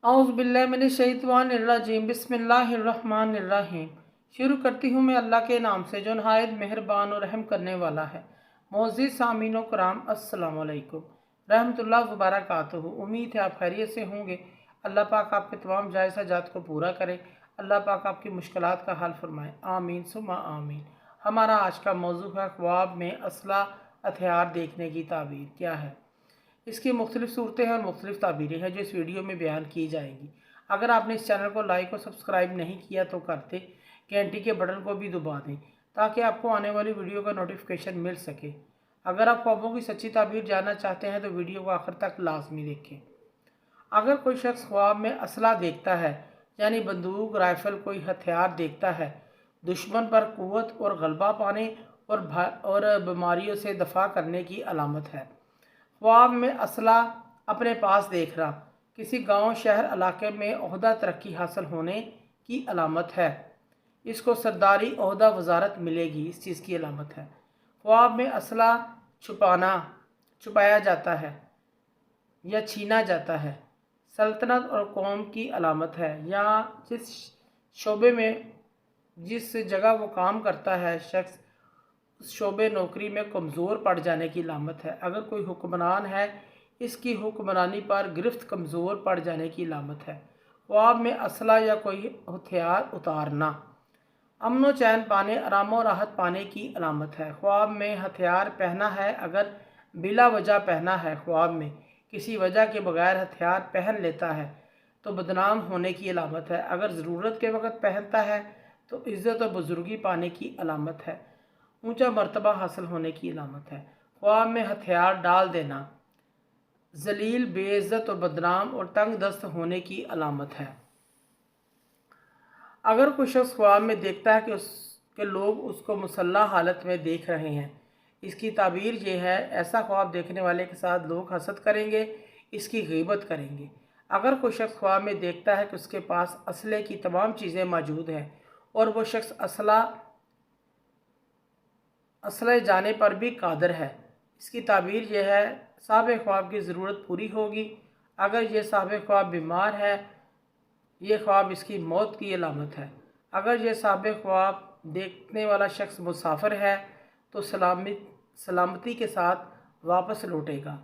औज़ुबिल्लाहिमिनश्शैतानिर्रजीम बिस्मिल्लाहिर्रहमानिर्रहीम। शुरू करती हूँ मैं अल्लाह के नाम से जो नहायत मेहरबान और रहम करने वाला है। मोअज़्ज़िज़ सामीनो कराम अस्सलामु अलैकुम रहमतुल्लाह व बरकातुहू। उम्मीद है आप खैरियत से होंगे। अल्लाह पाक आपके तमाम जायज़ हाजात को पूरा करे। अल्लाह पाक आपकी मुश्किलात का हल फरमाए। आमीन सुम्मा आमीन। हमारा आज का मौजू है ख्वाब में असला हथियार देखने की ताबीर क्या है। इसकी मुख्तलिफ़ सूरतें हैं और मुख्तलिफ़ ताबीरें हैं जो इस वीडियो में बयान की जाएंगी। अगर आपने इस चैनल को लाइक और सब्सक्राइब नहीं किया तो करते, घंटी के बटन को भी दबा दें ताकि आपको आने वाली वीडियो का नोटिफिकेशन मिल सके। अगर आप ख्वाबों की सच्ची ताबीर जानना चाहते हैं तो वीडियो को आखिर तक लाजमी देखें। अगर कोई शख्स ख्वाब में असला देखता है यानी बंदूक, राइफल, कोई हथियार देखता है, दुश्मन पर क़ुव्वत और गलबा पाने और बीमारियों से दफ़ा करने की अलामत है। ख्वाब में असला अपने पास देखना किसी गांव, शहर, इलाके में ओहदा, तरक्की हासिल होने की अलामत है। इसको सरदारी, ओहदा, वजारत मिलेगी, इस चीज़ की अलामत है। ख्वाब में असला छुपाया जाता है या छीना जाता है, सल्तनत और कौम की अलामत है। या जिस शोबे में, जिस जगह वो काम करता है शख्स, उस शोबे, नौकरी में कमज़ोर पड़ जाने की अलामत है। अगर कोई हुक्मरान है, इसकी हुक्मरानी पर गिरफ्त कमज़ोर पड़ जाने की अलामत है। ख्वाब में असला या कोई हथियार उतारना अमन चैन पाने, आराम और राहत पाने की अलामत है। ख्वाब में हथियार पहना है, अगर बिला वजह पहना है, ख्वाब में किसी वजह के बगैर हथियार पहन लेता है तो बदनाम होने की अलामत है। अगर ज़रूरत के वक़्त पहनता है तो इज़्ज़त और बुज़ुर्गी पाने की अलामत है, ऊंचा मर्तबा हासिल होने की अलामत है। ख्वाब में हथियार डाल देना जलील, बेइज्जत और बदनाम और तंग दस्त होने की अलामत है। अगर कोई शख्स ख्वाब में देखता है कि उसके लोग उसको मुसल्लह हालत में देख रहे हैं, इसकी ताबीर ये है, ऐसा ख्वाब देखने वाले के साथ लोग हसद करेंगे, इसकी गीबत करेंगे। अगर कोई शख्स ख्वाब में देखता है कि उसके पास असले की तमाम चीज़ें मौजूद हैं और वो शख्स असले जाने पर भी कादिर है, इसकी ताबीर यह है, साहिब ख्वाब की ज़रूरत पूरी होगी। अगर ये साहिब ख्वाब बीमार है, ये ख्वाब इसकी मौत की अलामत है। अगर ये साहिब ख्वाब देखने वाला शख्स मुसाफिर है तो सलामती के साथ वापस लौटेगा।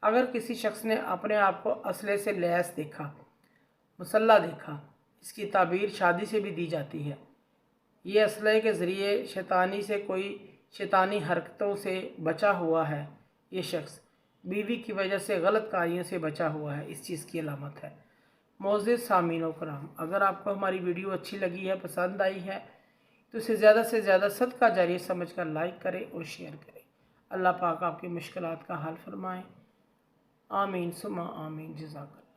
अगर किसी शख्स ने अपने आप को असले से लैस देखा, मुसल्ला देखा, इसकी ताबीर शादी से भी दी जाती है। ये असले के ज़रिए शैतानी से, कोई शैतानी हरकतों से बचा हुआ है। ये शख्स बीवी की वजह से गलत कार्यों से बचा हुआ है, इस चीज़ की अलामत है। मोअज़्ज़िज़ सामीनो कराम, अगर आपको हमारी वीडियो अच्छी लगी है, पसंद आई है तो इसे ज़्यादा से ज़्यादा सदका जारिया समझकर लाइक करें और शेयर करें। अल्लाह पाक आपकी मुश्किलात का हल फरमाए। आमीन सुम्मा आमीन। जज़ाकल्लाह।